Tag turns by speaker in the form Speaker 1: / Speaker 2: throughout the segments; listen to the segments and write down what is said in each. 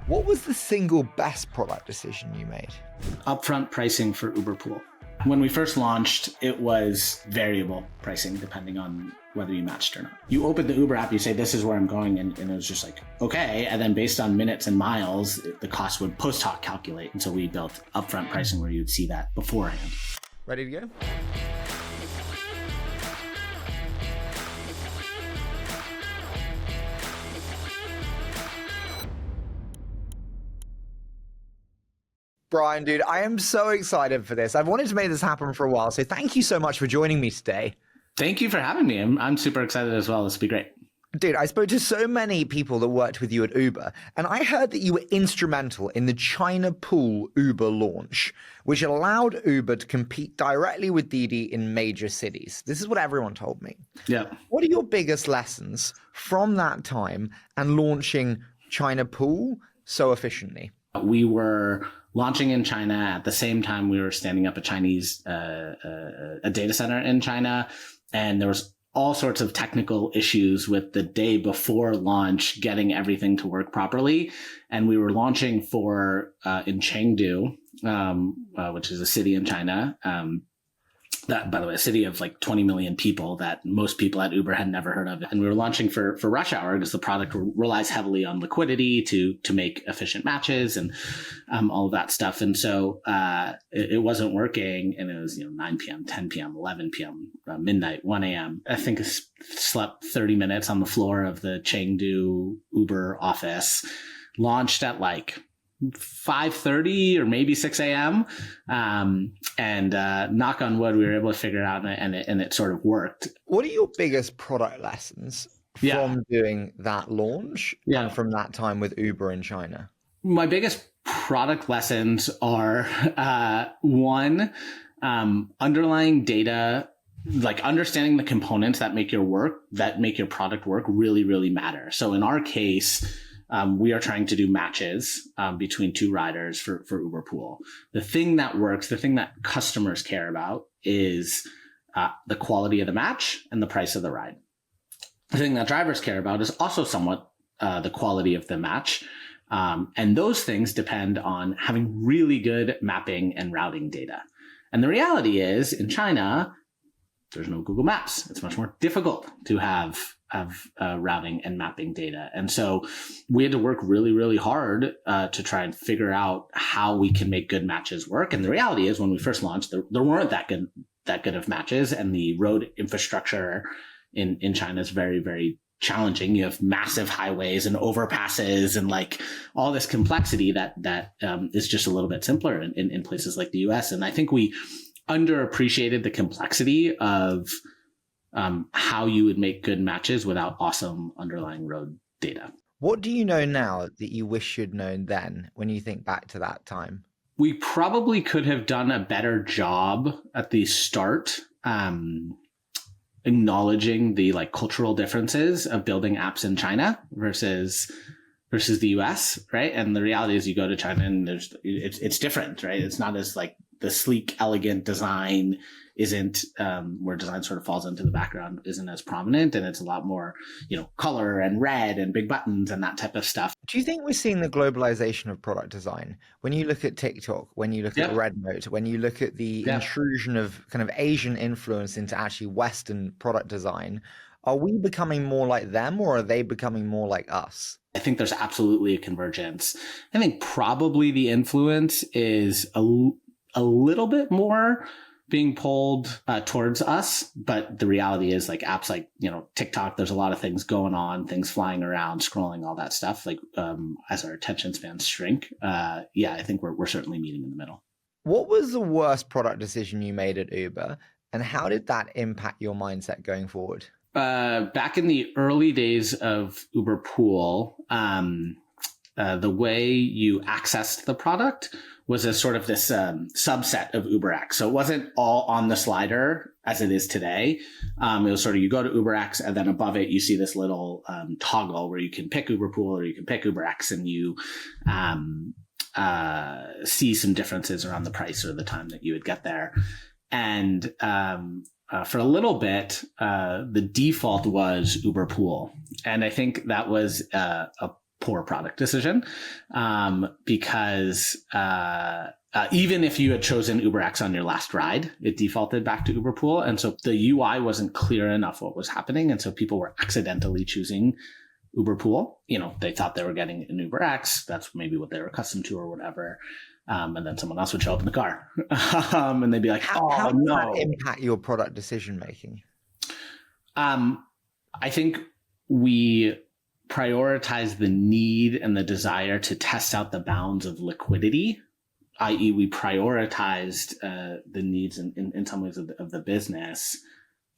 Speaker 1: What was the single best product decision you made?
Speaker 2: Upfront pricing for Uber Pool. When we first launched, it was variable pricing depending on whether you matched or not. You open the Uber app, you say, this is where I'm going, and it was just like, okay. And then based on minutes and miles, the cost would post hoc calculate. And so we built upfront pricing where you'd see that beforehand.
Speaker 1: Ready to go? Brian, dude, I am so excited for this. I've wanted to make this happen for a while, so thank you so much for joining me today.
Speaker 2: Thank you for having me. I'm super excited as well. This will be great.
Speaker 1: Dude, I spoke to so many people that worked with you at Uber, and I heard that you were instrumental in the China Pool Uber launch, which allowed Uber to compete directly with Didi in major cities. This is what everyone told me.
Speaker 2: Yeah.
Speaker 1: What are your biggest lessons from that time and launching China Pool so efficiently?
Speaker 2: We were launching in China at the same time we were standing up a Chinese a data center in China, and there was all sorts of technical issues with the day before launch getting everything to work properly. And we were launching in Chengdu, which is a city in China. That, by the way, a city of like 20 million people that most people at Uber had never heard of. And we were launching for rush hour because the product relies heavily on liquidity to make efficient matches and all of that stuff. And so it wasn't working. And it was 9 p.m., 10 p.m., 11 p.m., midnight, 1 a.m. I think I slept 30 minutes on the floor of the Chengdu Uber office, launched at like 5:30 or maybe 6 a.m. And knock on wood, we were able to figure it out, and it sort of worked.
Speaker 1: What are your biggest product lessons from doing that launch and from that time with Uber in China?
Speaker 2: My biggest product lessons are one, underlying data, like understanding the components that make your product work really, really matter. So in our case, we are trying to do matches between two riders for Uber Pool. The thing that works, the thing that customers care about is the quality of the match and the price of the ride. The thing that drivers care about is also somewhat the quality of the match. And those things depend on having really good mapping and routing data. And the reality is, in China, there's no Google Maps. It's much more difficult to have routing and mapping data. And so we had to work really, really hard to try and figure out how we can make good matches work. And the reality is, when we first launched, there weren't that good of matches, and the road infrastructure in China is very, very challenging. You have massive highways and overpasses and like all this complexity that is just a little bit simpler in places like the US. And I think we underappreciated the complexity of how you would make good matches without awesome underlying road data.
Speaker 1: What do you know now that you wish you'd known then when you think back to that time?
Speaker 2: We probably could have done a better job at the start, acknowledging the like cultural differences of building apps in China versus the US, right? And the reality is, you go to China and it's different, right? It's not as like the sleek, elegant design isn't where design sort of falls into the background, isn't as prominent, and it's a lot more, color and red and big buttons and that type of stuff.
Speaker 1: Do you think we're seeing the globalization of product design? When you look at TikTok, when you look at Rednote, when you look at the intrusion of kind of Asian influence into actually Western product design, are we becoming more like them, or are they becoming more like us?
Speaker 2: I think there's absolutely a convergence. I think probably the influence is a little bit more being pulled towards us. But the reality is, like apps like, TikTok, there's a lot of things going on, things flying around, scrolling, all that stuff. Like as our attention spans shrink, I think we're certainly meeting in the middle.
Speaker 1: What was the worst product decision you made at Uber, and how did that impact your mindset going forward?
Speaker 2: Back in the early days of Uber Pool, the way you accessed the product was as sort of this subset of UberX. So it wasn't all on the slider as it is today. It was sort of, you go to UberX, and then above it, you see this little toggle where you can pick Uber Pool or you can pick UberX, and you see some differences around the price or the time that you would get there. And for a little bit, the default was Uber Pool. And I think that was a poor product decision, because even if you had chosen UberX on your last ride, it defaulted back to Uberpool. And so the UI wasn't clear enough what was happening. And so people were accidentally choosing Uberpool. They thought they were getting an UberX. That's maybe what they were accustomed to or whatever. And then someone else would show up in the car and they'd be like,
Speaker 1: how does that impact your product decision making?
Speaker 2: I think we prioritize the need and the desire to test out the bounds of liquidity, i.e. we prioritized the needs in some ways of the business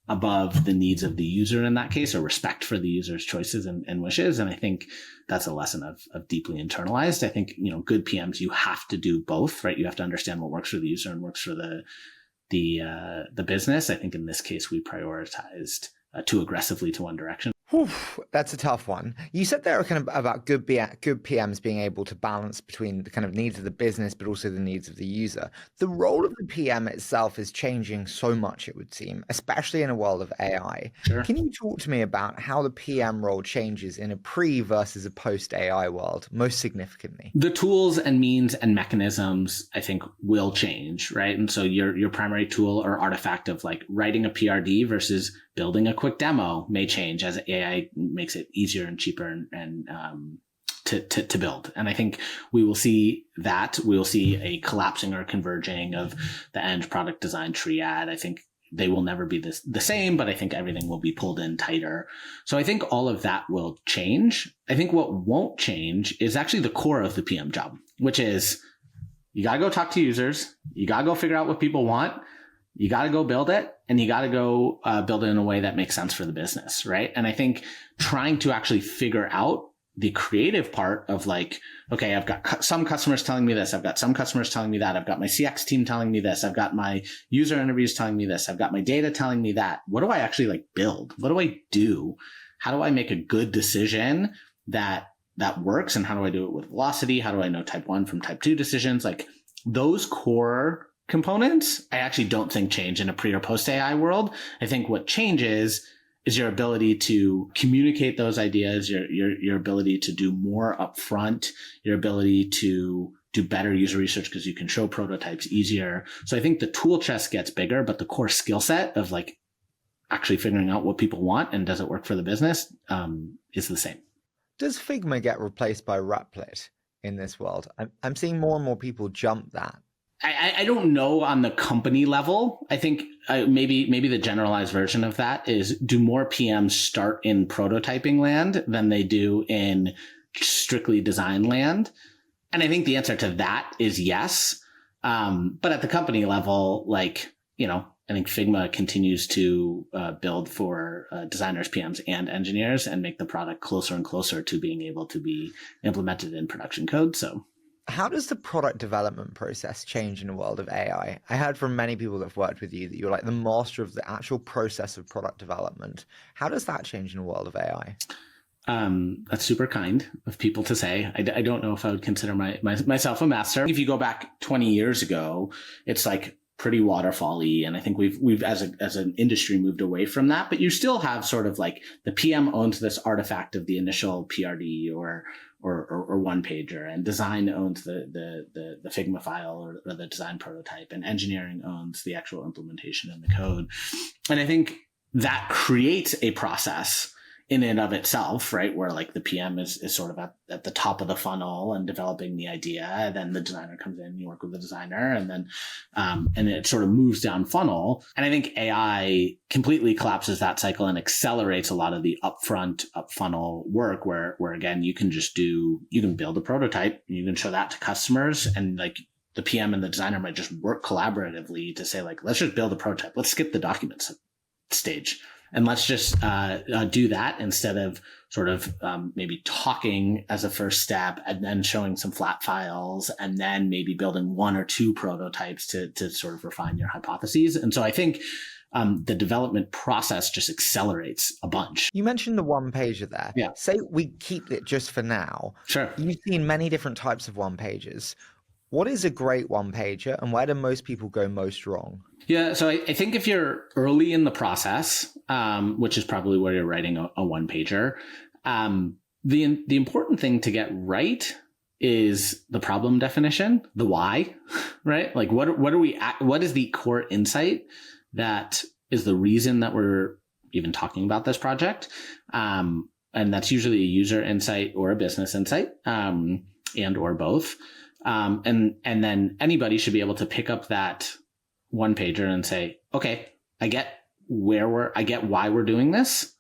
Speaker 2: above the needs of the user in that case, or respect for the user's choices and wishes. And I think that's a lesson of deeply internalized. I think, good PMs, you have to do both, right? You have to understand what works for the user and works for the business. I think in this case, we prioritized too aggressively to one direction.
Speaker 1: Whew, that's a tough one. You said there kind of about good PMs being able to balance between the kind of needs of the business, but also the needs of the user. The role of the PM itself is changing so much, it would seem, especially in a world of AI.
Speaker 2: Sure.
Speaker 1: Can you talk to me about how the PM role changes in a pre versus a post AI world, most significantly?
Speaker 2: The tools and means and mechanisms, I think, will change, right? And so your primary tool or artifact of like writing a PRD versus building a quick demo may change as AI makes it easier and cheaper and to build. And I think we will see that. We will see a collapsing or converging of the end product design triad. I think they will never be the same, but I think everything will be pulled in tighter. So I think all of that will change. I think what won't change is actually the core of the PM job, which is you got to go talk to users. You got to go figure out what people want. You got to go build it, and you got to go build it in a way that makes sense for the business, right? And I think trying to actually figure out the creative part of like, okay, I've got some customers telling me this. I've got some customers telling me that. I've got my CX team telling me this. I've got my user interviews telling me this. I've got my data telling me that. What do I actually like build? What do I do? How do I make a good decision that works? And how do I do it with velocity? How do I know type 1 from type 2 decisions? Like those core components, I actually don't think change in a pre or post AI world. I think what changes is your ability to communicate those ideas, your ability to do more upfront, your ability to do better user research because you can show prototypes easier. So I think the tool chest gets bigger, but the core skill set of like actually figuring out what people want and does it work for the business is the same.
Speaker 1: Does Figma get replaced by Replit in this world? I'm seeing more and more people jump that.
Speaker 2: I don't know on the company level. I think maybe the generalized version of that is, do more PMs start in prototyping land than they do in strictly design land? And I think the answer to that is yes. But at the company level, like, I think Figma continues to build for designers, PMs, and engineers and make the product closer and closer to being able to be implemented in production code. So
Speaker 1: how does the product development process change in the world of AI? I heard from many people that have worked with you that you're like the master of the actual process of product development. How does that change in the world of AI?
Speaker 2: That's super kind of people to say. I don't know if I would consider myself a master. If you go back 20 years ago, it's like pretty waterfall-y. And I think we've as an industry moved away from that, but you still have sort of like the PM owns this artifact of the initial PRD or one pager, and design owns the Figma file or the design prototype, and engineering owns the actual implementation and the code. And I think that creates a process in and of itself, right? Where like the PM is sort of at the top of the funnel and developing the idea. And then the designer comes in, you work with the designer, and then, and it sort of moves down funnel. And I think AI completely collapses that cycle and accelerates a lot of the upfront, up funnel work where again, you can build a prototype, you can show that to customers, and like the PM and the designer might just work collaboratively to say like, let's just build a prototype. Let's skip the documents stage. And let's just do that instead of sort of maybe talking as a first step and then showing some flat files and then maybe building one or two prototypes to sort of refine your hypotheses. And so I think the development process just accelerates a bunch.
Speaker 1: You mentioned the one pager there.
Speaker 2: Yeah.
Speaker 1: Say we keep it just for now.
Speaker 2: Sure.
Speaker 1: You've seen many different types of one pagers. What is a great one pager, and where do most people go most wrong?
Speaker 2: Yeah, so I think if you're early in the process, which is probably where you're writing a one pager, the important thing to get right is the problem definition, the why, right? Like what is the core insight that is the reason that we're even talking about this project? And that's usually a user insight or a business insight, and or both. And then anybody should be able to pick up that one pager and say, okay, I get why we're doing this,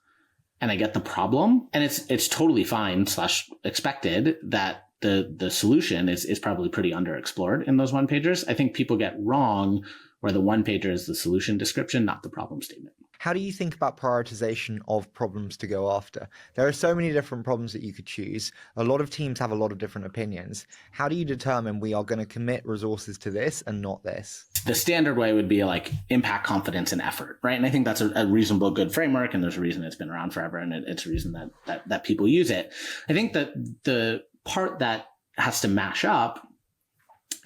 Speaker 2: and I get the problem. And it's totally fine / expected that the solution is probably pretty underexplored in those one pagers. I think people get wrong where the one pager is the solution description, not the problem statement.
Speaker 1: How do you think about prioritization of problems to go after? There are so many different problems that you could choose. A lot of teams have a lot of different opinions. How do you determine we are going to commit resources to this and not this?
Speaker 2: The standard way would be like impact, confidence, and effort, right? And I think that's a reasonable, good framework, and there's a reason it's been around forever, and it's a reason that people use it. I think that the part that has to mash up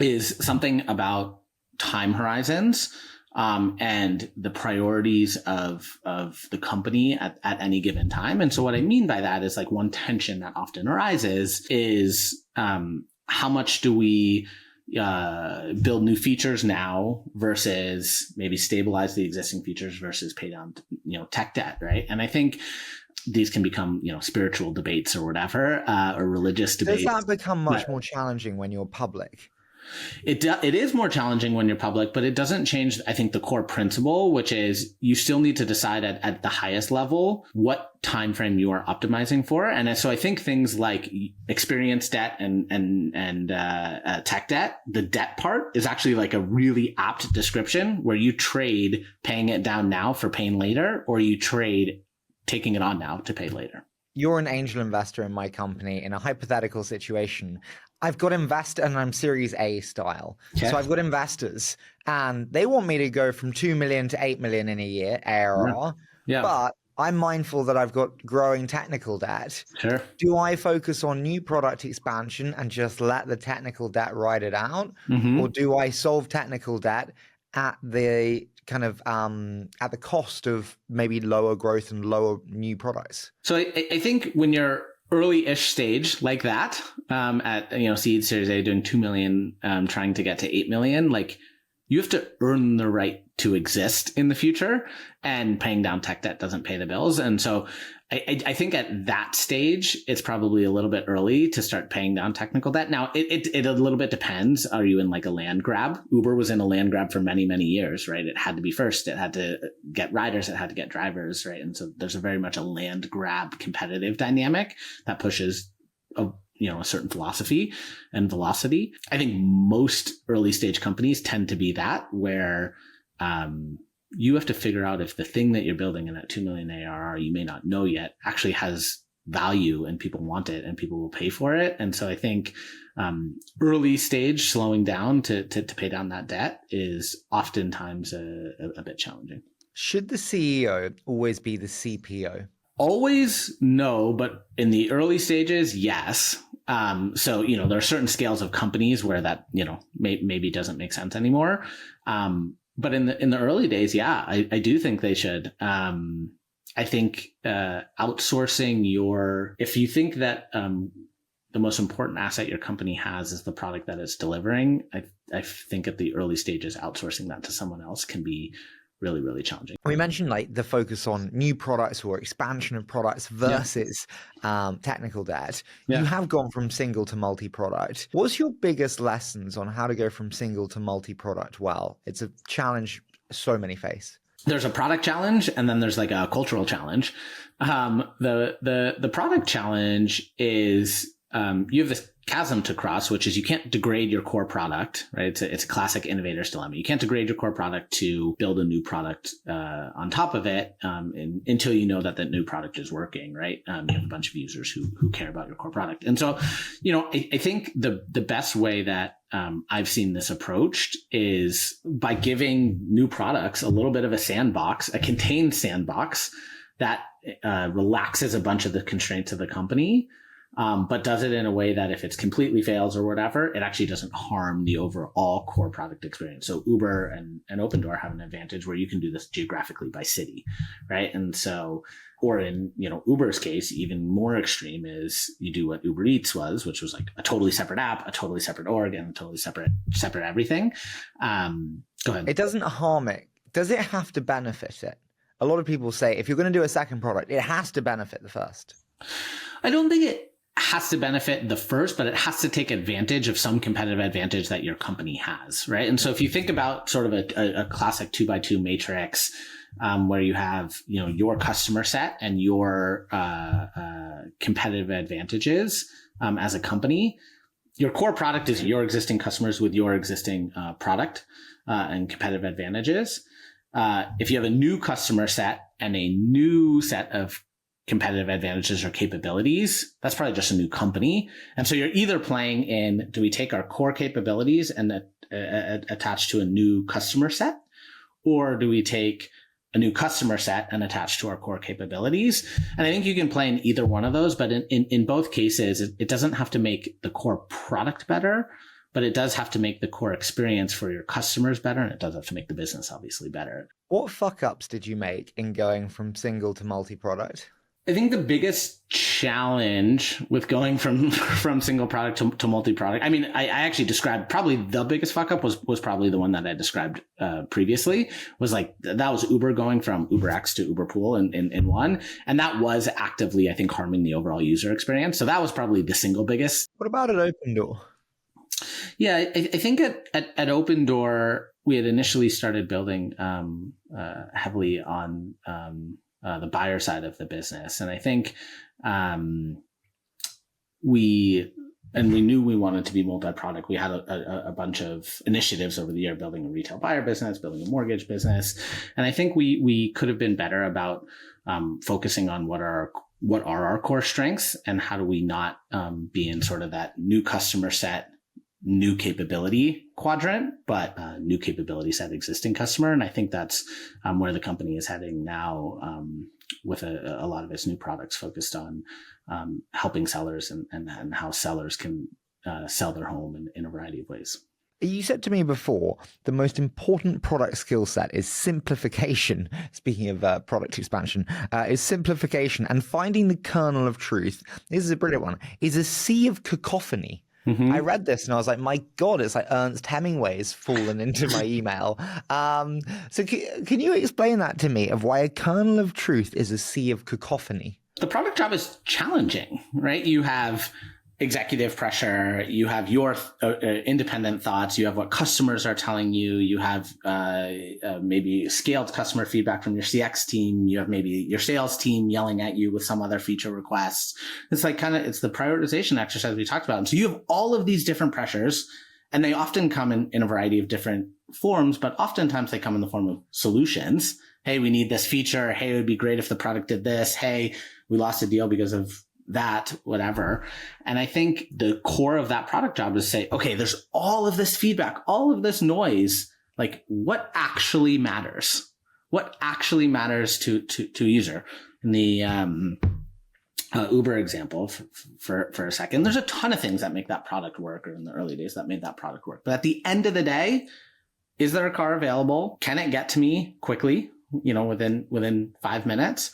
Speaker 2: is something about time horizons, and the priorities of the company at any given time. And so what I mean by that is like one tension that often arises is how much do we build new features now versus maybe stabilize the existing features versus pay down tech debt, right? And I think these can become spiritual debates or whatever, or religious debates.
Speaker 1: Does that become much more challenging when you're public?
Speaker 2: It is more challenging when you're public, but it doesn't change, I think, the core principle, which is you still need to decide at the highest level what time frame you are optimizing for. And so I think things like experience debt and tech debt, the debt part is actually like a really apt description where you trade paying it down now for paying later, or you trade taking it on now to pay later.
Speaker 1: You're an angel investor in my company. In a hypothetical situation, I've got investor and I'm Series A style. Okay. So I've got investors and they want me to go from 2 million to 8 million in a year ARR. Yeah. But I'm mindful that I've got growing technical debt. Sure. Do I focus on new product expansion and just let the technical debt ride it out? Mm-hmm. Or do I solve technical debt at the kind of at the cost of maybe lower growth and lower new products?
Speaker 2: So I think when you're early-ish stage like that, at seed Series A doing 2 million, trying to get to 8 million, like you have to earn the right to exist in the future, and paying down tech debt doesn't pay the bills. And so I think at that stage, it's probably a little bit early to start paying down technical debt. Now, it a little bit depends. Are you in like a land grab? Uber was in a land grab for many, many years, right? It had to be first. It had to get riders. It had to get drivers, right? And so there's very much a land grab competitive dynamic that pushes a certain philosophy and velocity. I think most early stage companies tend to be that, where you have to figure out if the thing that you're building in that 2 million ARR you may not know yet actually has value and people want it and people will pay for it. And so I think early stage slowing down to pay down that debt is oftentimes a bit challenging.
Speaker 1: Should the CEO always be the CPO?
Speaker 2: Always no, but in the early stages, yes. So, there are certain scales of companies where that, maybe doesn't make sense anymore. But in the early days, yeah, I do think they should. I think outsourcing if you think that the most important asset your company has is the product that it's delivering, I think at the early stages, outsourcing that to someone else can be really, really challenging.
Speaker 1: We mentioned like the focus on new products or expansion of products versus technical debt. Yeah. You have gone from single to multi-product. What's your biggest lessons on how to go from single to multi-product well? It's a challenge so many face.
Speaker 2: There's a product challenge and then there's like a cultural challenge. The product challenge is you have this chasm to cross, which is you can't degrade your core product, right? It's a classic innovator's dilemma. You can't degrade your core product to build a new product on top of it until you know that the new product is working, right? You have a bunch of users who care about your core product. And so, I think the best way that I've seen this approached is by giving new products a little bit of a sandbox, a contained sandbox that relaxes a bunch of the constraints of the company, but does it in a way that if it's completely fails or whatever, it actually doesn't harm the overall core product experience. So Uber and Opendoor have an advantage where you can do this geographically by city, right? And so or in, Uber's case, even more extreme is you do what Uber Eats was, which was like a totally separate app, a totally separate org, and a totally separate everything. Go ahead.
Speaker 1: It doesn't harm it. Does it have to benefit it? A lot of people say if you're going to do a second product, it has to benefit the first.
Speaker 2: I don't think it has to benefit the first, but it has to take advantage of some competitive advantage that your company has, right? And so if you think about sort of a classic 2x2 matrix, where you have, your customer set and your competitive advantages as a company, your core product is your existing customers with your existing product and competitive advantages. If you have a new customer set and a new set of competitive advantages or capabilities, that's probably just a new company. And so you're either playing in, do we take our core capabilities and attach to a new customer set? Or do we take a new customer set and attach to our core capabilities? And I think you can play in either one of those, but in both cases, it doesn't have to make the core product better, but it does have to make the core experience for your customers better. And it does have to make the business obviously better.
Speaker 1: What fuck ups did you make in going from single to multi-product?
Speaker 2: I think the biggest challenge with going from single product to multi-product, I mean, I actually described probably the biggest fuck up was probably the one that I described previously, was like, that was Uber going from UberX to Uber Pool in one. And that was actively, I think, harming the overall user experience. So that was probably the single biggest.
Speaker 1: What about at Opendoor?
Speaker 2: Yeah, I think at Opendoor, we had initially started building heavily on the buyer side of the business. And I think we knew we wanted to be multi-product. We had a bunch of initiatives over the year, building a retail buyer business, building a mortgage business. And I think we could have been better about focusing on what are our core strengths and how do we not be in sort of that new customer set, new capability quadrant, but new capability set existing customer. And I think that's where the company is heading now, with a lot of its new products focused on helping sellers and how sellers can sell their home in a variety of ways.
Speaker 1: You said to me before, the most important product skill set is simplification. Speaking of product expansion, is simplification, and finding the kernel of truth. This is a brilliant one. Is a sea of cacophony. Mm-hmm. I read this and I was like, my God, it's like Ernest Hemingway's fallen into my email. So can you explain that to me, of why a kernel of truth is a sea of cacophony?
Speaker 2: The product job is challenging, right? You have executive pressure, you have your independent thoughts, you have what customers are telling you, you have maybe scaled customer feedback from your CX team, you have maybe your sales team yelling at you with some other feature requests. It's like it's the prioritization exercise we talked about. And so you have all of these different pressures, and they often come in a variety of different forms, but oftentimes they come in the form of solutions. Hey, we need this feature. Hey, it would be great if the product did this. Hey, we lost a deal because of that, whatever. And I think the core of that product job is to say, okay, there's all of this feedback, all of this noise. Like, what actually matters? What actually matters to a user? In the Uber example, for a second, there's a ton of things that make that product work, or in the early days that made that product work. But at the end of the day, is there a car available? Can it get to me quickly? Within 5 minutes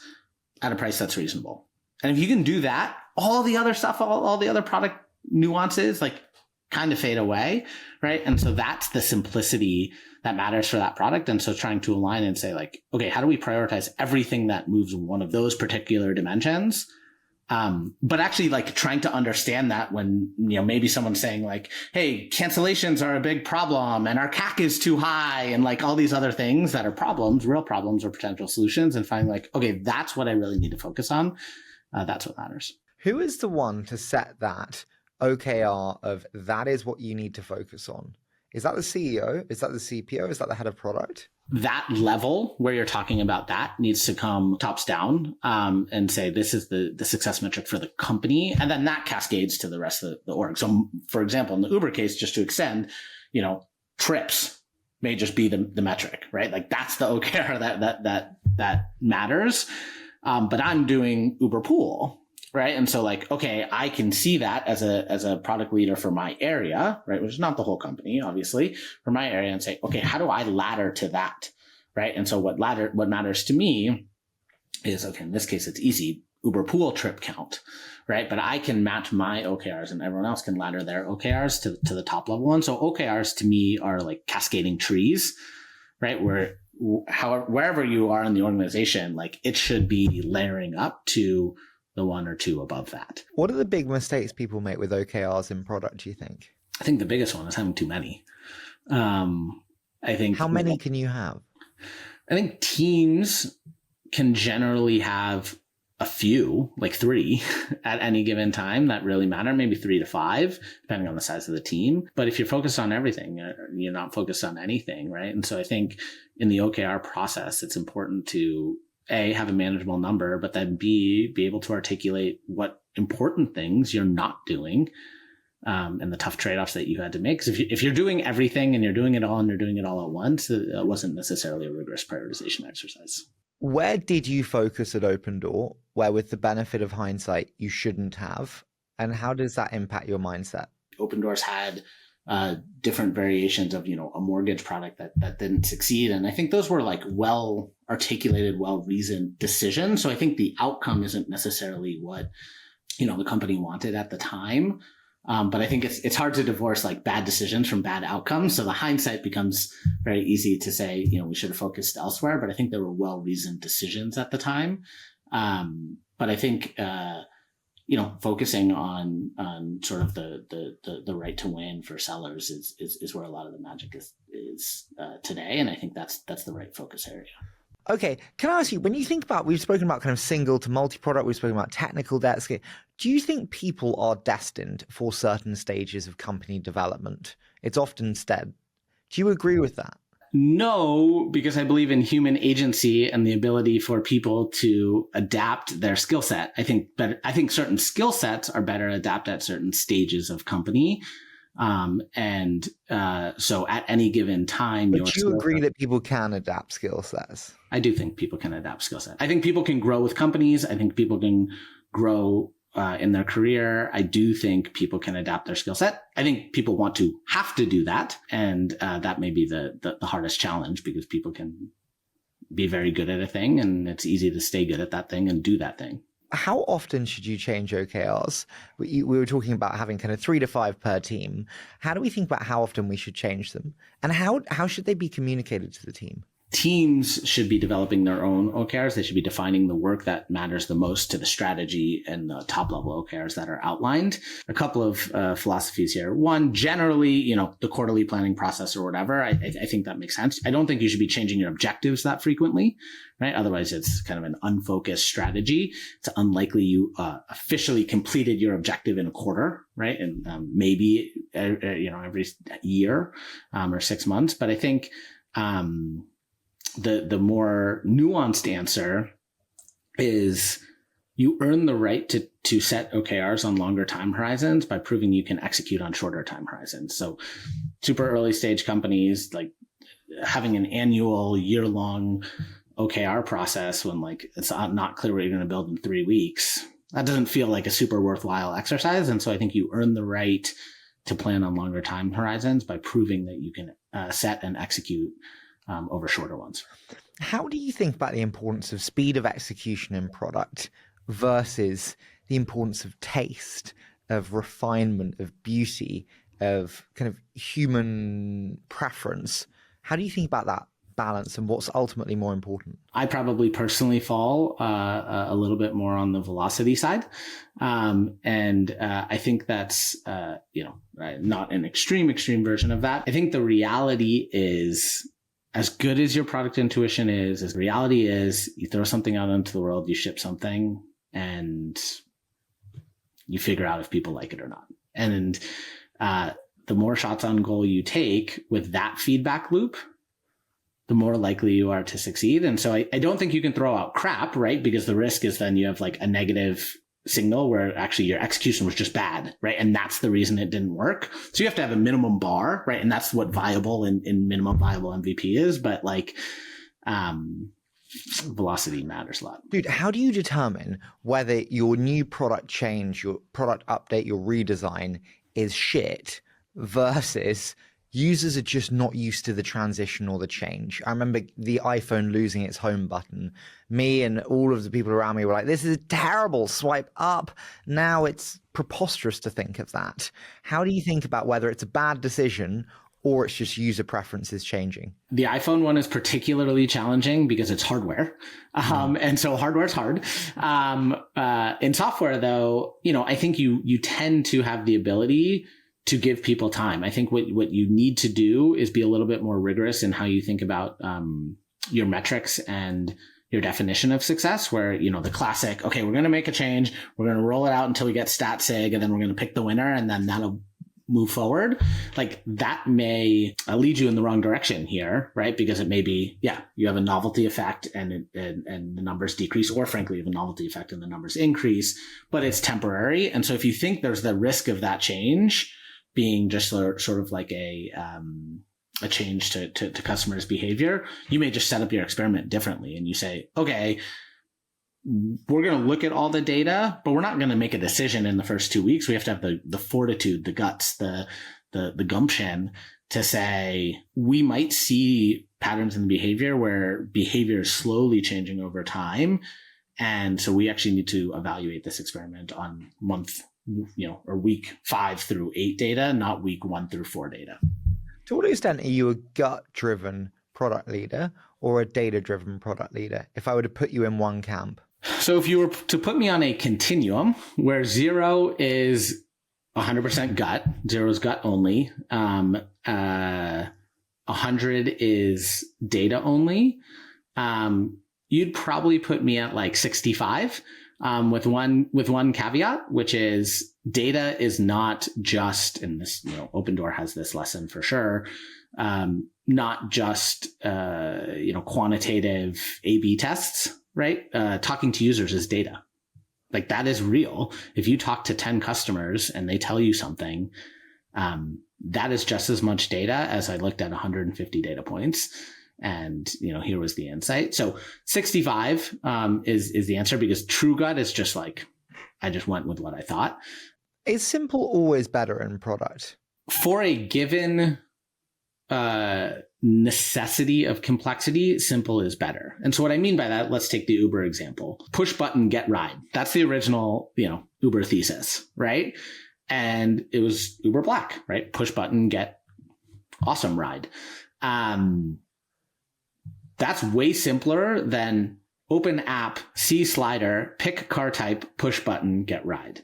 Speaker 2: at a price that's reasonable. And if you can do that, all the other stuff, all the other product nuances, like, kind of fade away, right? And so that's the simplicity that matters for that product. And so trying to align and say, like, okay, how do we prioritize everything that moves one of those particular dimensions? But actually, like, trying to understand that when, maybe someone's saying like, hey, cancellations are a big problem and our CAC is too high, and like all these other things that are problems, real problems or potential solutions, and finding like, okay, that's what I really need to focus on. That's what matters.
Speaker 1: Who is the one to set that OKR of that is what you need to focus on? Is that the CEO? Is that the CPO? Is that the head of product?
Speaker 2: That level where you're talking about that needs to come tops down, and say, this is the success metric for the company. And then that cascades to the rest of the org. So for example, in the Uber case, just to extend, trips may just be the metric, right? Like, that's the OKR that matters. But I'm doing Uber Pool, right? And so like, okay, I can see that as a product leader for my area, right? Which is not the whole company, obviously, for my area, and say, okay, how do I ladder to that, right? And so what matters to me is, okay, in this case, it's easy, Uber pool trip count, right? But I can match my OKRs and everyone else can ladder their OKRs to the top level one. So OKRs to me are like cascading trees, right? Where wherever you are in the organization, like it should be layering up to the one or two above that.
Speaker 1: What are the big mistakes people make with OKRs in product, do you think?
Speaker 2: I think the biggest one is having too many. I think.
Speaker 1: How many can you have?
Speaker 2: I think teams can generally have a few, like 3 at any given time that really matter, maybe 3 to 5, depending on the size of the team. But if you're focused on everything, you're not focused on anything, right? And so I think in the OKR process, it's important to A, have a manageable number, but then B, be able to articulate what important things you're not doing, and the tough trade-offs that you had to make. Because if you're doing everything and you're doing it all and you're doing it all at once, it wasn't necessarily a rigorous prioritization exercise.
Speaker 1: Where did you focus at Opendoor, where with the benefit of hindsight, you shouldn't have? And how does that impact your mindset?
Speaker 2: Opendoor's had different variations of, a mortgage product that didn't succeed. And I think those were like well articulated, well reasoned decisions. So I think the outcome isn't necessarily what, the company wanted at the time. But I think it's hard to divorce like bad decisions from bad outcomes. So the hindsight becomes very easy to say, we should have focused elsewhere. But I think there were well-reasoned decisions at the time. But I think, focusing on sort of the right to win for sellers is where a lot of the magic is today. And I think that's the right focus area.
Speaker 1: Okay, can I ask you, when you think about, we've spoken about kind of single to multi-product, we've spoken about technical debt, do you think people are destined for certain stages of company development? It's often said. Do you agree with that?
Speaker 2: No, because I believe in human agency and the ability for people to adapt their skill set. I think certain skill sets are better adapted at certain stages of company. So at any given time,
Speaker 1: but you agree that people can adapt skill sets?
Speaker 2: I do think people can adapt skill sets. I think people can grow with companies. I think people can grow in their career. I do think people can adapt their skill set. I think people have to do that. And that may be the hardest challenge, because people can be very good at a thing and it's easy to stay good at that thing and do that thing.
Speaker 1: How often should you change OKRs? We were talking about having kind of 3 to 5 per team. How do we think about how often we should change them? And how should they be communicated to the team?
Speaker 2: Teams should be developing their own OKRs. They should be defining the work that matters the most to the strategy and the top level OKRs that are outlined. A couple of philosophies here. One, generally, the quarterly planning process or whatever, I think that makes sense. I don't think you should be changing your objectives that frequently, right? Otherwise, it's kind of an unfocused strategy. It's unlikely you officially completed your objective in a quarter, right? And maybe, every year or 6 months. But I think the more nuanced answer is you earn the right to set OKRs on longer time horizons by proving you can execute on shorter time horizons. So super early stage companies, like having an annual year-long OKR process when like it's not clear what you're going to build in 3 weeks, that doesn't feel like a super worthwhile exercise. And so I think you earn the right to plan on longer time horizons by proving that you can set and execute over shorter ones.
Speaker 1: How do you think about the importance of speed of execution in product versus the importance of taste, of refinement, of beauty, of kind of human preference? How do you think about that balance and what's ultimately more important?
Speaker 2: I probably personally fall a little bit more on the velocity side. I think that's, not an extreme version of that. I think the reality is, as good as your product intuition is, as reality is, you throw something out into the world, you ship something, and you figure out if people like it or not. And the more shots on goal you take with that feedback loop, the more likely you are to succeed. And so I don't think you can throw out crap, right? Because the risk is then you have like a negative signal where actually your execution was just bad, right? And that's the reason it didn't work. So you have to have a minimum bar, right? And that's what viable and minimum viable MVP is. But like, velocity matters a lot.
Speaker 1: Dude, how do you determine whether your new product change, your product update, your redesign is shit versus users are just not used to the transition or the change. I remember the iPhone losing its home button. Me and all of the people around me were like, this is terrible, swipe up. Now it's preposterous to think of that. How do you think about whether it's a bad decision or it's just user preferences changing?
Speaker 2: The iPhone one is particularly challenging because it's hardware. And so hardware's hard. In software, though, I think you tend to have the ability to give people time. I think what you need to do is be a little bit more rigorous in how you think about your metrics and your definition of success, where, the classic, okay, we're going to make a change, we're going to roll it out until we get stat sig, and then we're going to pick the winner, and then that'll move forward. Like that may lead you in the wrong direction here, right? Because it may be, you have a novelty effect and the numbers decrease, or frankly, you have a novelty effect and the numbers increase, but it's temporary. And so if you think there's the risk of that change being just sort of like a change to customers' behavior, you may just set up your experiment differently. And you say, okay, we're going to look at all the data, but we're not going to make a decision in the first 2 weeks. We have to have the fortitude, the guts, the gumption to say, we might see patterns in the behavior where behavior is slowly changing over time. And so we actually need to evaluate this experiment on month, or week 5 through 8 data, not week 1 through 4 data.
Speaker 1: To what extent are you a gut-driven product leader or a data-driven product leader, if I were to put you in one camp?
Speaker 2: So if you were to put me on a continuum where 0 is 100% gut, 0 is gut only, 100 is data only, you'd probably put me at like 65, with one caveat, which is data is not just, and this, Opendoor has this lesson for sure, not just, quantitative A/B tests, right? Talking to users is data. Like that is real. If you talk to 10 customers and they tell you something, that is just as much data as I looked at 150 data points. And, here was the insight. So 65 is the answer, because true gut is just like, I just went with what I thought.
Speaker 1: Is simple always better in product?
Speaker 2: For a given necessity of complexity, simple is better. And so what I mean by that, let's take the Uber example. Push button, get ride. That's the original, Uber thesis, right? And it was Uber Black, right? Push button, get awesome ride. That's way simpler than open app, see slider, pick car type, push button, get ride.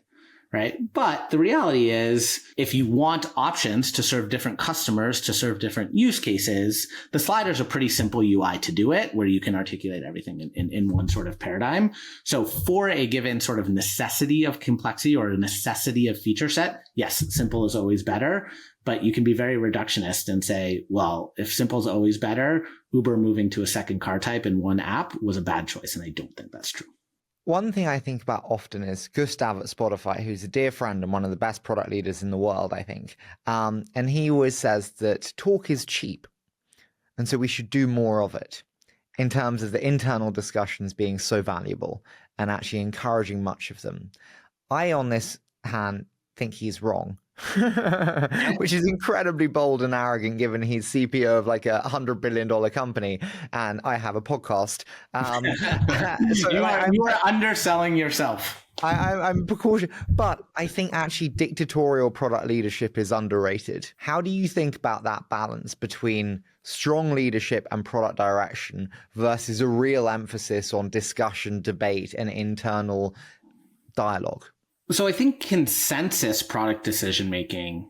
Speaker 2: Right. But the reality is, if you want options to serve different customers, to serve different use cases, the slider's a pretty simple UI to do it, where you can articulate everything in one sort of paradigm. So for a given sort of necessity of complexity or a necessity of feature set, yes, simple is always better. But you can be very reductionist and say, well, if simple is always better, Uber moving to a second car type in one app was a bad choice. And I don't think that's true.
Speaker 1: One thing I think about often is Gustav at Spotify, who's a dear friend and one of the best product leaders in the world, I think. And he always says that talk is cheap. And so we should do more of it in terms of the internal discussions being so valuable and actually encouraging much of them. I, on this hand, think he's wrong. Which is incredibly bold and arrogant, given he's CPO of like $100 billion company and I have a podcast.
Speaker 2: So you are underselling yourself.
Speaker 1: I'm precautioned, but I think actually dictatorial product leadership is underrated. How do you think about that balance between strong leadership and product direction versus a real emphasis on discussion, debate, and internal dialogue?
Speaker 2: So I think consensus product decision making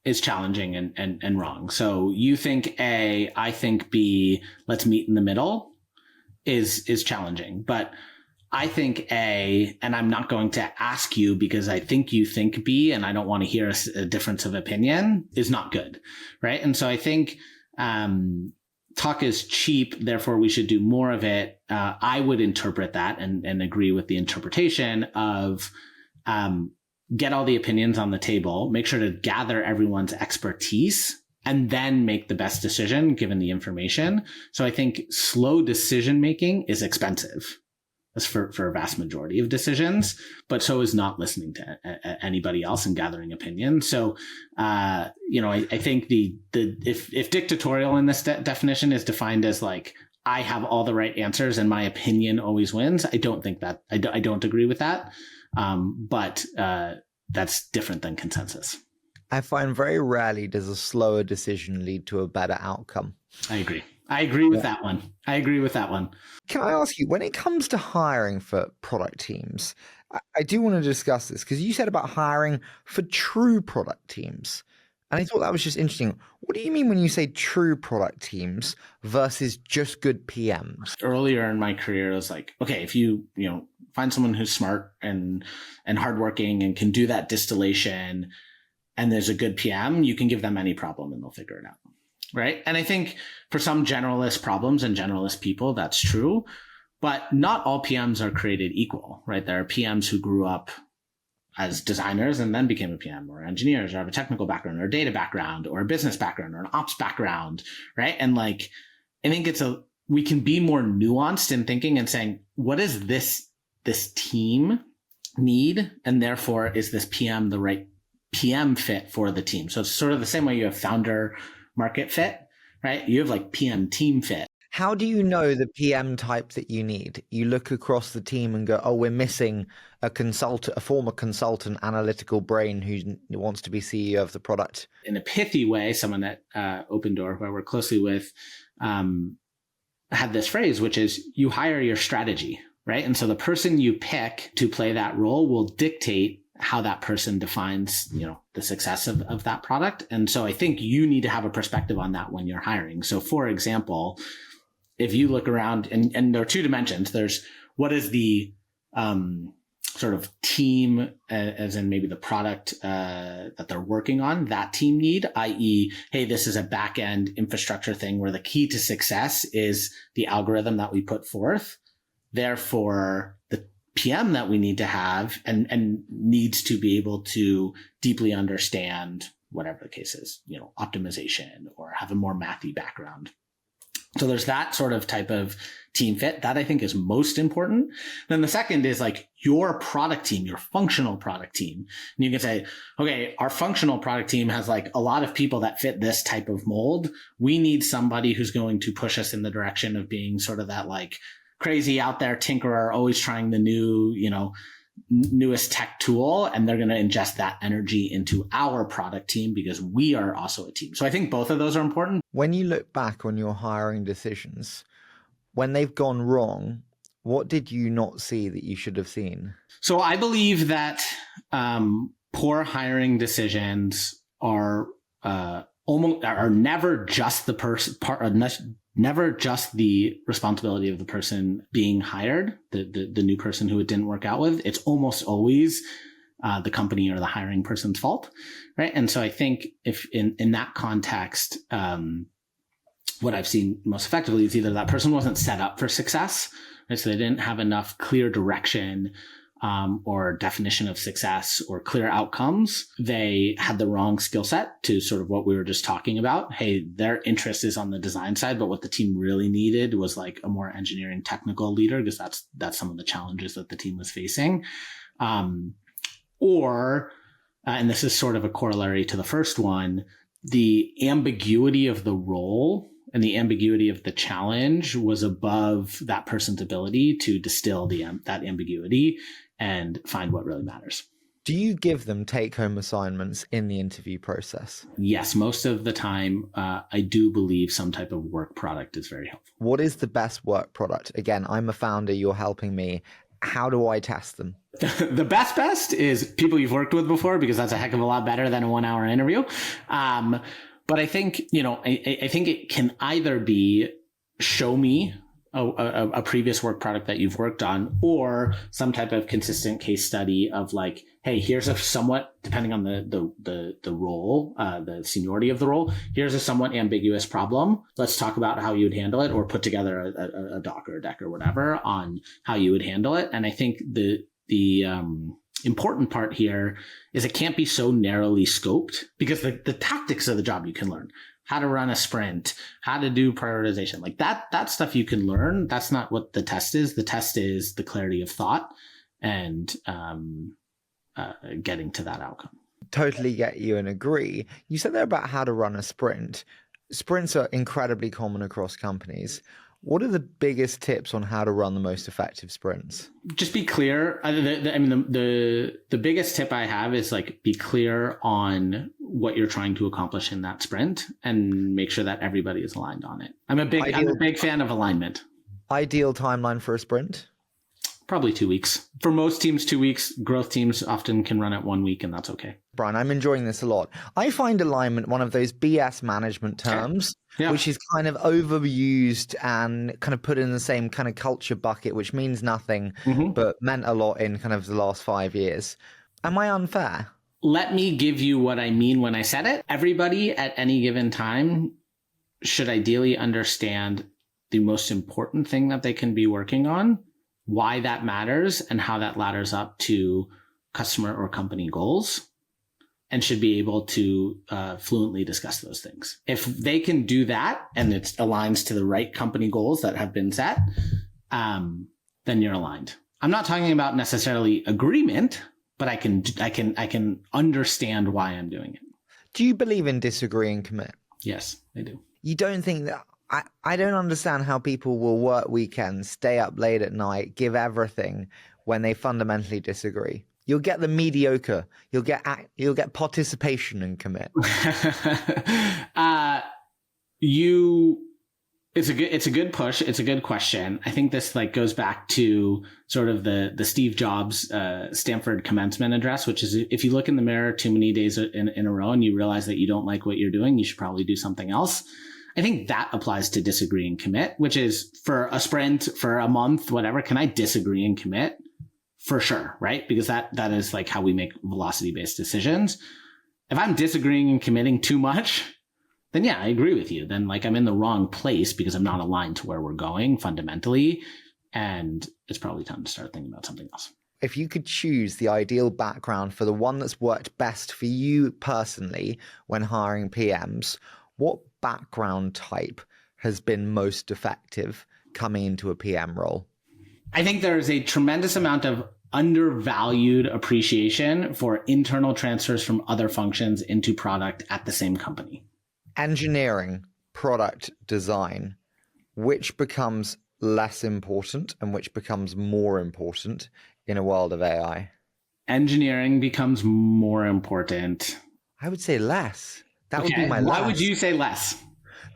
Speaker 2: is challenging and wrong. So you think A, I think B, let's meet in the middle is challenging. But I think A, and I'm not going to ask you because I think you think B and I don't want to hear a difference of opinion, is not good, right? And so I think talk is cheap, therefore we should do more of it. I would interpret that and agree with the interpretation of get all the opinions on the table, make sure to gather everyone's expertise, and then make the best decision given the information. So I think slow decision making is expensive, for a vast majority of decisions, but so is not listening to anybody else and gathering opinion. So, I think if dictatorial in this definition is defined as like, I have all the right answers and my opinion always wins, I don't think that, I don't agree with that. But that's different than consensus.
Speaker 1: I find very rarely does a slower decision lead to a better outcome.
Speaker 2: I agree with that one.
Speaker 1: Can I ask you, when it comes to hiring for product teams, I do want to discuss this because you said about hiring for true product teams. And I thought that was just interesting. What do you mean when you say true product teams versus just good PMs?
Speaker 2: Earlier in my career, I was like, okay, if you find someone who's smart and hardworking and can do that distillation, and there's a good PM, you can give them any problem and they'll figure it out. Right. And I think for some generalist problems and generalist people, that's true, but not all PMs are created equal, right? There are PMs who grew up as designers and then became a PM, or engineers, or have a technical background or a data background or a business background or an ops background. Right. And like, I think we can be more nuanced in thinking and saying, what does this team need? And therefore is this PM the right PM fit for the team? So it's sort of the same way you have founder market fit, right? You have like PM team fit.
Speaker 1: How do you know the PM type that you need? You look across the team and go, oh, we're missing a former consultant, analytical brain who wants to be CEO of the product.
Speaker 2: In a pithy way, someone at Opendoor, who I work closely with, had this phrase, which is you hire your strategy, right? And so the person you pick to play that role will dictate how that person defines, the success of that product. And so I think you need to have a perspective on that when you're hiring. So for example, if you look around and there are two dimensions, there's what is the sort of team, as in maybe the product that they're working on, that team need, i.e., hey, this is a back-end infrastructure thing where the key to success is the algorithm that we put forth. Therefore, the PM that we need to have and needs to be able to deeply understand whatever the case is, optimization or have a more mathy background. So there's that sort of type of team fit that I think is most important. Then the second is like your product team, your functional product team. And you can say, okay, our functional product team has like a lot of people that fit this type of mold. We need somebody who's going to push us in the direction of being sort of that like crazy out there tinkerer, always trying the new, newest tech tool. And they're going to ingest that energy into our product team because we are also a team. So I think both of those are important.
Speaker 1: When you look back on your hiring decisions, when they've gone wrong, what did you not see that you should have seen?
Speaker 2: So I believe that poor hiring decisions are never just the person never just the responsibility of the person being hired, the new person who it didn't work out with. It's almost always the company or the hiring person's fault, right? And so I think if in that context, what I've seen most effectively is either that person wasn't set up for success, right? So they didn't have enough clear direction or definition of success or clear outcomes. They had the wrong skill set to sort of what we were just talking about. Hey, their interest is on the design side, but what the team really needed was like a more engineering technical leader, because that's some of the challenges that the team was facing. And this is sort of a corollary to the first one, the ambiguity of the role and the ambiguity of the challenge was above that person's ability to distill that ambiguity and find what really matters.
Speaker 1: Do you give them take-home assignments in the interview process?
Speaker 2: Yes, most of the time, I do believe some type of work product is very helpful.
Speaker 1: What is the best work product? Again, I'm a founder, you're helping me. How do I test them?
Speaker 2: The best is people you've worked with before, because that's a heck of a lot better than a 1-hour interview. But I think, I think it can either be show me a previous work product that you've worked on, or some type of consistent case study of like, hey, here's a somewhat, depending on the role, the seniority of the role, here's a somewhat ambiguous problem. Let's talk about how you would handle it, or put together a doc or a deck or whatever on how you would handle it. And I think the important part here is it can't be so narrowly scoped, because the tactics of the job you can learn. how to run a sprint, how to do prioritization. Like that stuff you can learn. That's not what the test is. The test is the clarity of thought and getting to that outcome.
Speaker 1: Totally get you and agree. You said there about how to run a sprint. Sprints are incredibly common across companies. What are the biggest tips on how to run the most effective sprints? Just
Speaker 2: be clear. The biggest tip I have is like be clear on what you're trying to accomplish in that sprint and make sure that everybody is aligned on it. I'm a big fan of alignment.
Speaker 1: Ideal timeline for a sprint?
Speaker 2: Probably 2 weeks. For most teams, 2 weeks. Growth teams often can run at 1 week, and that's okay.
Speaker 1: Brian, I'm enjoying this a lot. I find alignment one of those BS management terms, which is kind of overused and kind of put in the same kind of culture bucket, which means nothing, but meant a lot in kind of the last 5 years. Am I unfair?
Speaker 2: Let me give you what I mean when I said it. Everybody at any given time should ideally understand the most important thing that they can be working on, why that matters, and how that ladders up to customer or company goals, and should be able to fluently discuss those things. If they can do that and it aligns to the right company goals that have been set, then you're aligned. I'm not talking about necessarily agreement, but I can understand why I'm doing it.
Speaker 1: Do you believe in disagree and commit?
Speaker 2: Yes, I do.
Speaker 1: You don't think that? I don't understand how people will work weekends, stay up late at night, give everything when they fundamentally disagree. You'll get the mediocre. You'll get participation and commit.
Speaker 2: It's a good push. It's a good question. I think this like goes back to sort of the Steve Jobs Stanford commencement address, which is if you look in the mirror too many days in a row and you realize that you don't like what you're doing, you should probably do something else. I think that applies to disagree and commit, which is for a sprint, for a month, whatever. Can I disagree and commit? For sure, right? Because that is like how we make velocity-based decisions. If I'm disagreeing and committing too much, then yeah, I agree with you. Then like I'm in the wrong place because I'm not aligned to where we're going fundamentally. And it's probably time to start thinking about something else.
Speaker 1: If you could choose the ideal background for the one that's worked best for you personally when hiring PMs, what background type has been most effective coming into a PM role?
Speaker 2: I think there is a tremendous amount of undervalued appreciation for internal transfers from other functions into product at the same company.
Speaker 1: Engineering, product design, which becomes less important and which becomes more important in a world of AI?
Speaker 2: Engineering becomes more important.
Speaker 1: I would say less. That would be my less.
Speaker 2: Why would you say less?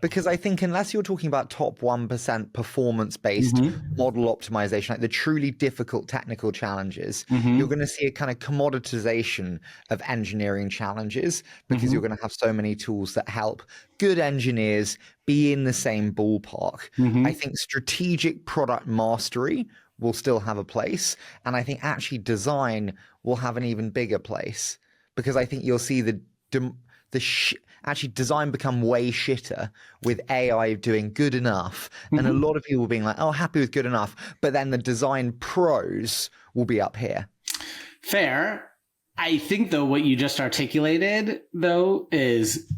Speaker 1: Because I think unless you're talking about top 1% performance-based model optimization, like the truly difficult technical challenges, you're going to see a kind of commoditization of engineering challenges because you're going to have so many tools that help good engineers be in the same ballpark. I think strategic product mastery will still have a place. And I think actually design will have an even bigger place because I think you'll see actually design become way shitter with AI doing good enough. And a lot of people being like, oh, happy with good enough. But then the design pros will be up here.
Speaker 2: Fair. I think, though, what you just articulated, though, is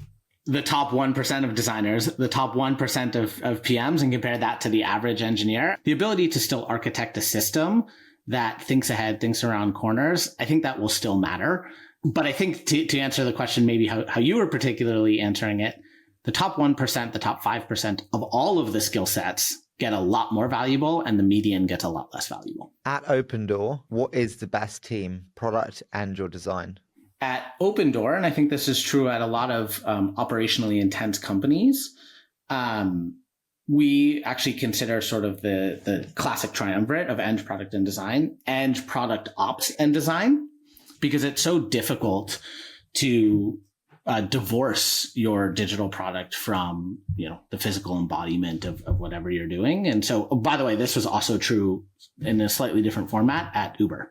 Speaker 2: the top 1% of designers, the top 1% of PMs, and compare that to the average engineer. The ability to still architect a system that thinks ahead, thinks around corners, I think that will still matter. But I think to answer the question, maybe how you were particularly answering it, the top 1%, the top 5% of all of the skill sets get a lot more valuable and the median gets a lot less valuable.
Speaker 1: At Opendoor, what is the best team, product and your design?
Speaker 2: At Opendoor, and I think this is true at a lot of operationally intense companies, we actually consider sort of the classic triumvirate of end product and design, end product ops and design, because it's so difficult to divorce your digital product from, the physical embodiment of whatever you're doing. And so, by the way, this was also true in a slightly different format at Uber.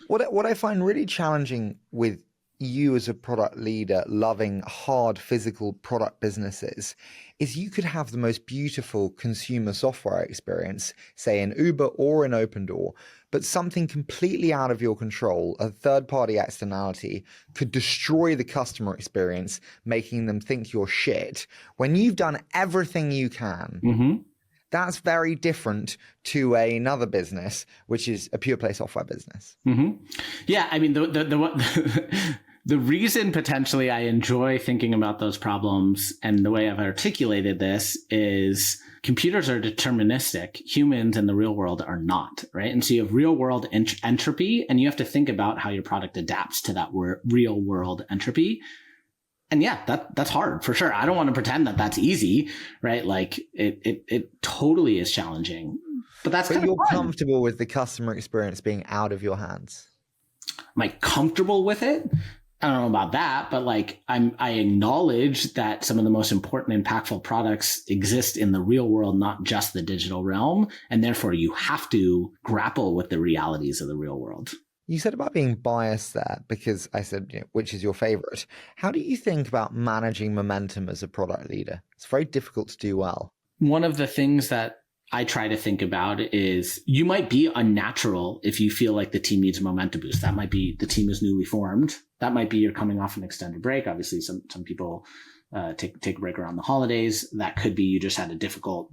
Speaker 1: What I find really challenging with you as a product leader loving hard physical product businesses is you could have the most beautiful consumer software experience, say in Uber or in Opendoor, but something completely out of your control, a third-party externality, could destroy the customer experience, making them think you're shit when you've done everything you can.
Speaker 2: Mm-hmm.
Speaker 1: That's very different to another business, which is a pure play software business.
Speaker 2: Mm-hmm. Yeah, I mean, the reason potentially I enjoy thinking about those problems and the way I've articulated this is computers are deterministic. Humans in the real world are not, right? And so you have real world entropy, and you have to think about how your product adapts to that real world entropy. And yeah, that's hard for sure. I don't want to pretend that that's easy, right? Like it totally is challenging, but
Speaker 1: you're comfortable with the customer experience being out of your hands.
Speaker 2: Am I comfortable with it? I don't know about that, but like I acknowledge that some of the most important, impactful products exist in the real world, not just the digital realm. And therefore you have to grapple with the realities of the real world.
Speaker 1: You said about being biased there because I said, which is your favorite. How do you think about managing momentum as a product leader? It's very difficult to do well.
Speaker 2: One of the things that I try to think about is you might be unnatural if you feel like the team needs a momentum boost. That might be the team is newly formed. That might be you're coming off an extended break. Obviously, some people take a break around the holidays. That could be you just had a difficult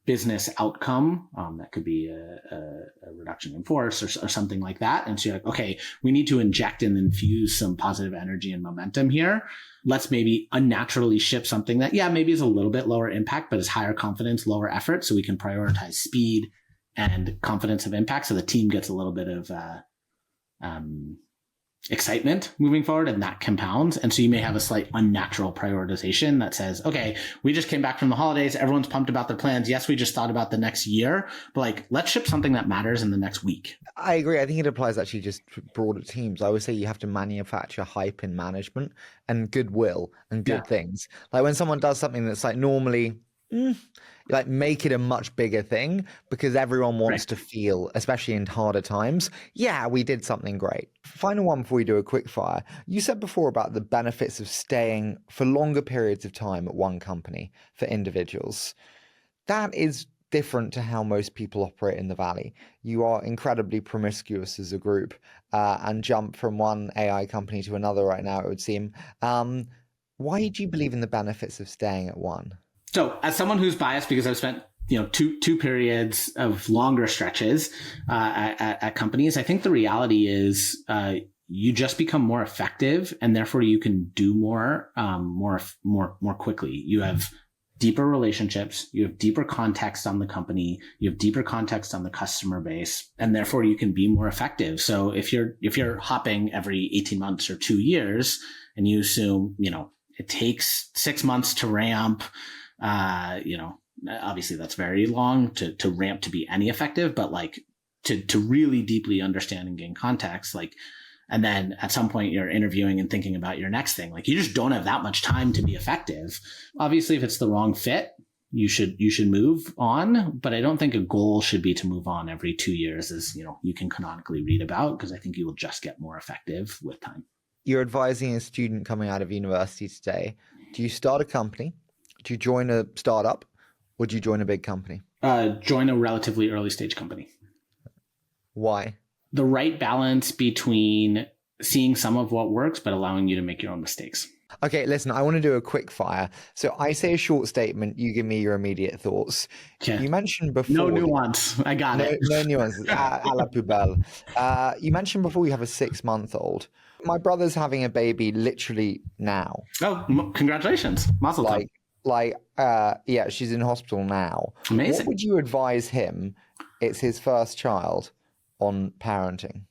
Speaker 2: business outcome. That could be a reduction in force or something like that. And so you're like, okay, we need to inject and infuse some positive energy and momentum here. Let's maybe unnaturally ship something that, maybe is a little bit lower impact, but is higher confidence, lower effort. So we can prioritize speed and confidence of impact. So the team gets a little bit of excitement moving forward, and that compounds. And so you may have a slight unnatural prioritization that says, okay, we just came back from the holidays. Everyone's pumped about their plans. Yes, we just thought about the next year, but like, let's ship something that matters in the next week.
Speaker 1: I agree. I think it applies actually just to broader teams. I would say you have to manufacture hype in management and goodwill and good things. Like when someone does something that's like normally, like make it a much bigger thing because everyone wants to feel, especially in harder times, we did something great. Final one before we do a quick fire. You said before about the benefits of staying for longer periods of time at one company for individuals. That is different to how most people operate in the Valley. You are incredibly promiscuous as a group and jump from one AI company to another right now, it would seem. Why do you believe in the benefits of staying at one?
Speaker 2: So as someone who's biased because I've spent two periods of longer stretches at companies, I think the reality is you just become more effective, and therefore you can do more quickly. You have deeper relationships, you have deeper context on the company, you have deeper context on the customer base, and therefore you can be more effective. So if you're hopping every 18 months or 2 years, and you assume it takes 6 months to ramp. Obviously that's very long to ramp to be any effective, but like to really deeply understand and gain context, like, and then at some point you're interviewing and thinking about your next thing. Like you just don't have that much time to be effective. Obviously, if it's the wrong fit, you should move on, but I don't think a goal should be to move on every 2 years, as you can canonically read about, because I think you will just get more effective with time.
Speaker 1: You're advising a student coming out of university today. Do you start a company? Do you join a startup, or do you join a big company?
Speaker 2: Join a relatively early stage company.
Speaker 1: Why?
Speaker 2: The right balance between seeing some of what works, but allowing you to make your own mistakes.
Speaker 1: Okay, listen, I want to do a quick fire. So I say a short statement, you give me your immediate thoughts.
Speaker 2: Okay.
Speaker 1: You mentioned before...
Speaker 2: No nuance. I got it.
Speaker 1: No nuances. À la poubelle. You mentioned before you have a 6-month-old. My brother's having a baby literally now.
Speaker 2: Oh, congratulations. Mazel tov.
Speaker 1: She's in hospital now.
Speaker 2: Amazing.
Speaker 1: What would you advise him? It's his first child on parenting.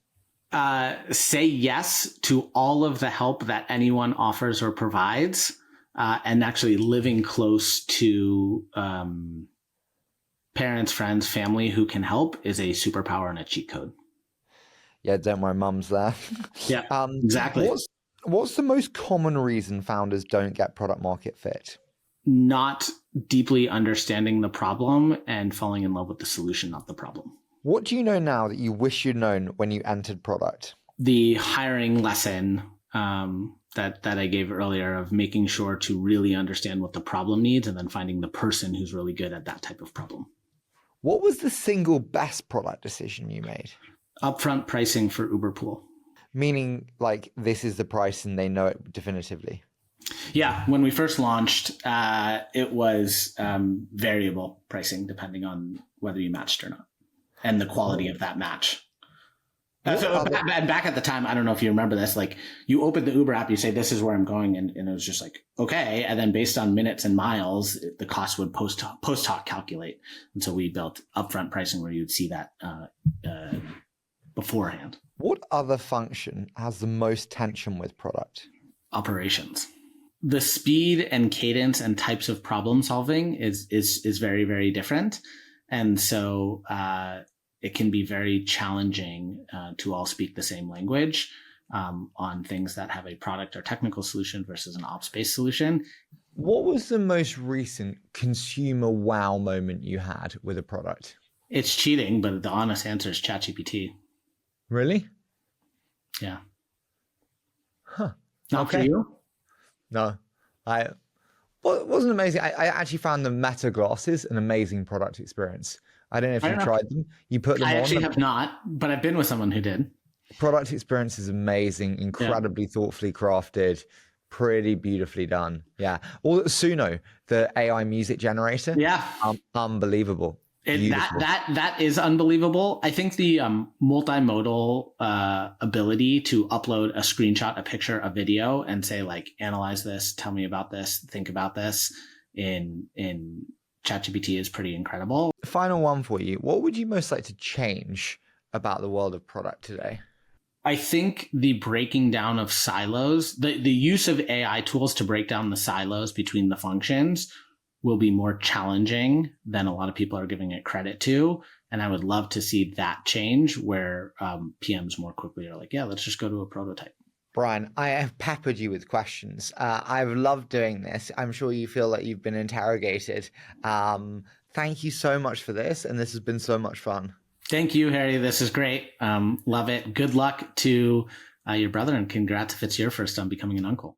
Speaker 2: Say yes to all of the help that anyone offers or provides, and actually living close to parents, friends, family who can help is a superpower and a cheat code.
Speaker 1: Yeah, don't worry, mum's there.
Speaker 2: Yeah, exactly.
Speaker 1: What's the most common reason founders don't get product market fit?
Speaker 2: Not deeply understanding the problem and falling in love with the solution, not the problem.
Speaker 1: What do you know now that you wish you'd known when you entered product?
Speaker 2: The hiring lesson that I gave earlier of making sure to really understand what the problem needs and then finding the person who's really good at that type of problem.
Speaker 1: What was the single best product decision you made?
Speaker 2: Upfront pricing for Uber Pool.
Speaker 1: Meaning, like, this is the price and they know it definitively.
Speaker 2: Yeah, when we first launched, it was variable pricing depending on whether you matched or not and the quality of that match. Back at the time, I don't know if you remember this, like you open the Uber app, you say, this is where I'm going. And it was just like, okay. And then based on minutes and miles, the cost would post hoc calculate. And so we built upfront pricing where you'd see that beforehand.
Speaker 1: What other function has the most tension with product?
Speaker 2: Operations. The speed and cadence and types of problem solving is very, very different. And so it can be very challenging to all speak the same language on things that have a product or technical solution versus an ops-based solution.
Speaker 1: What was the most recent consumer wow moment you had with a product?
Speaker 2: It's cheating, but the honest answer is ChatGPT.
Speaker 1: Really?
Speaker 2: Yeah.
Speaker 1: Huh.
Speaker 2: Not for you?
Speaker 1: No. Well, it wasn't amazing. I actually found the Meta glasses an amazing product experience. I don't know if you've tried them. You put them on.
Speaker 2: I actually have not, but I've been with someone who did.
Speaker 1: Product experience is amazing, incredibly thoughtfully crafted, pretty beautifully done. Yeah. Or Suno, the AI music generator.
Speaker 2: Yeah.
Speaker 1: Unbelievable.
Speaker 2: That is unbelievable. I think the multimodal ability to upload a screenshot, a picture, a video, and say like, analyze this, tell me about this, think about this in ChatGPT is pretty incredible.
Speaker 1: Final one for you. What would you most like to change about the world of product today?
Speaker 2: I think the breaking down of silos, the use of AI tools to break down the silos between the functions will be more challenging than a lot of people are giving it credit to. And I would love to see that change where PMs more quickly are like, yeah, let's just go to a prototype.
Speaker 1: Brian, I have peppered you with questions. I've loved doing this. I'm sure you feel like you've been interrogated. Thank you so much for this. And this has been so much fun.
Speaker 2: Thank you, Harry. This is great. Love it. Good luck to your brother and congrats if it's your first time becoming an uncle.